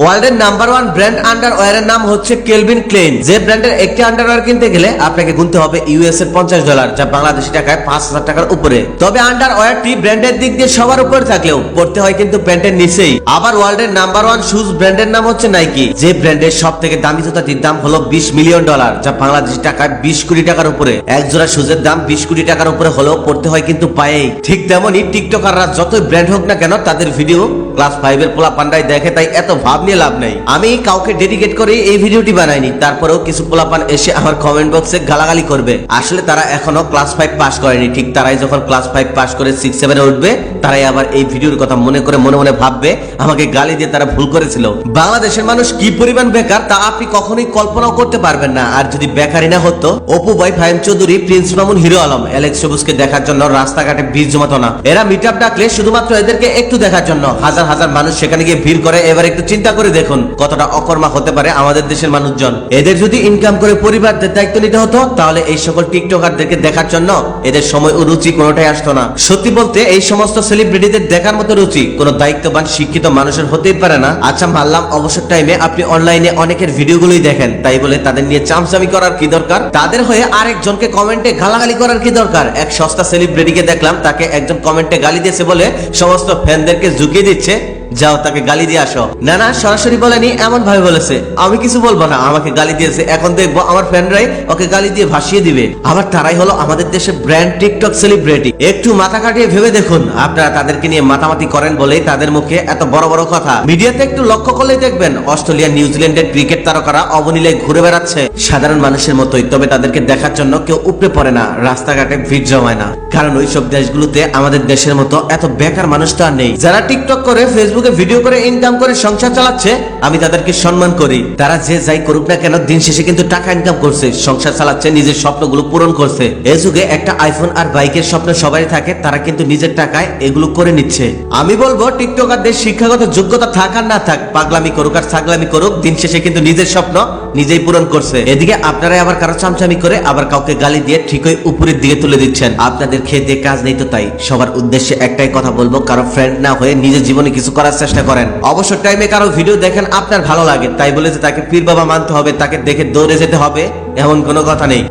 ওয়ার্ল্ডের number 1 brand আন্ডারওয়্যারের নাম হচ্ছে কেলভিন ক্লেইন। যে ব্র্যান্ডের একটি আন্ডারওয়্যার কিনতে গেলে আপনাকে গুনতে হবে ইউএস এর $50, যা বাংলাদেশি টাকায় 5,000 টাকার উপরে। তবে আন্ডারওয়্যারটি ব্র্যান্ডের দিক দিয়ে সবার উপরে থাকলেও পড়তে হয় কিন্তু প্যান্টের নিচেই। আবার ওয়ার্ল্ডের নাম্বার 1 শুজ ব্র্যান্ডের নাম হচ্ছে নাইকি। যে ব্র্যান্ডের সব থেকে দামি জুতাটির দাম হলো $20 মিলিয়ন, যা বাংলাদেশি টাকায় 20 কোটি টাকার উপরে। এক জোড়া শুজের দাম 20 কোটি টাকার উপরে হলেও পড়তে হয় কিন্তু পায়েই। ঠিক তেমনই টিকটকাররা যতই ব্র্যান্ড হোক না কেন, তাদের ভিডিও ক্লাস 5 এর পোলা পান্ডাই দেখে, তাই এত ভাব নিয়ে লাভ নেই। আমি কাউকে ডেডিকেট করে এই ভিডিওটি বানাইনি, তারপরেও কিছু পোলাপান এসে আমার কমেন্ট বক্সে গালাগালি করবে। আসলে তারা এখনো ক্লাস 5 পাস করেনি, ঠিক তারাই যখন ক্লাস 5 পাস করে 6-7 এ উঠবে, তারাই আবার এই ভিডিওর কথা মনে করে মনে মনে ভাববে আমাকে গালি দিয়ে তারা ভুল করেছিল। বাংলাদেশের মানুষ কি পরিমাণ বেকার তা আপনি কখনোই কল্পনাও করতে পারবেন না। আর যদি বেকারই না হতো, অপু ভাই, Fahim Chowdhury, Prince Mamun, Hero Alam, Alex সবুজকে দেখার জন্য রাস্তাঘাটে ভিড় জমাতো না। এরা মিটআপ ডাকলে শুধুমাত্র এদেরকে একটু দেখার জন্য হাজার হাজার মানুষ সেখানে গিয়ে ভিড় করে। এবার একটু চিন্তা করে দেখুন কতটা অকর্মা হতে পারে আমাদের দেশের মানুষজন। এদের যদি ইনকাম করে পরিবারদের দায়িত্ব নিতে হতো, তাহলে এই সকল টিকটকারদেরকে দেখার জন্য এদের সময় ও রুচি কোনোটাই আসতো না। সত্যি বলতে এই সমস্ত সেলিব্রিটিদের দেখার মতো রুচি কোনো দায়িত্ববান শিক্ষিত মানুষের হতেই পারে না। আচ্ছা মানলাম, অবসর টাইমে আপনি অনলাইনে অনেকের ভিডিওগুলোই দেখেন, তাই বলে তাদের নিয়ে চামচামি করার কি দরকার? তাদের হয়ে আরেকজনকে কমেন্টে গালাগালি করার কি দরকার? এক সস্তা সেলিব্রিটিকে দেখলাম, তাকে একজন কমেন্টে গালি দিয়েছে বলে সমস্ত ফ্যানদেরকে ঝুঁকিয়ে দিচ্ছে, যাও তাকে গালি দিয়ে আসো। না না, সরাসরি বলেনি, এমন ভাবে বলেছে। আমি কিছু বলবো না, আমাকে গালি দিয়েছে, এখন দেখবো আমার ফ্যানরাই ওকে গালি দিয়ে ভাসিয়ে দিবে। আবার তারাই হলো আমাদের দেশে ব্র্যান্ড টিকটক সেলিব্রিটি। একটু মাথা কাটিয়ে ভেবে দেখুন, আপনারা তাদেরকে নিয়ে মাতামাতি করেন বলেই তাদের মুখে এত বড় বড় কথা। মিডিয়াতে একটু লক্ষ্য করলেই দেখবেন অস্ট্রেলিয়া, নিউজিল্যান্ডের ক্রিকেট তারকারা অবলীলায় ঘুরে বেড়াচ্ছে সাধারণ মানুষের মতোই। তবে তাদেরকে দেখার জন্য কেউ উপরে পড়ে না, রাস্তাঘাটে ভিড় জমায় না, কারণ ওইসব দেশগুলোতে আমাদের দেশের মতো এত বেকার মানুষ তো আর নেই। যারা টিকটক করে, ফেসবুকে ভিডিও করে ইনকাম করে সংসার চালাচ্ছে, আমি তাদেরকে সম্মান করি। তারা যে যাই করুক না কেন, দিন শেষে কিন্তু টাকা ইনকাম করছে, সংসার চালাচ্ছে, নিজের স্বপ্নগুলো পূরণ করছে। এই যুগে একটা আইফোন আর বাইকের স্বপ্ন সবাই থাকে, তারা কিন্তু নিজের টাকায় এগুলো করে নিচ্ছে। আমি বলবো টিকটকারদের শিক্ষাগত যোগ্যতা থাক আর না থাক, পাগলামি করুক আর ছাগলামি করুক, দিন শেষে কিন্তু নিজের স্বপ্ন নিজেই পূরণ করছে। এদিকে আপনারাই আবার কারো চামচামি করে আবার কাউকে গালি দিয়ে ঠিকই উপরের দিকে তুলে দিচ্ছেন। আপনাদের খেতে কাজ নেই তো তাই। সবার উদ্দেশ্যে একটাই কথা বলবো, কারো ফ্রেন্ড না হয়ে নিজের জীবনে কিছু করার চেষ্টা করেন। অবসর টাইমে কারো ভিডিও দেখেন, আপনার ভালো লাগে, তাই বলে যে তাকে পীর বাবা মানতে হবে, তাকে দেখে দৌড়ে যেতে হবে, এমন কোনো কথা নেই।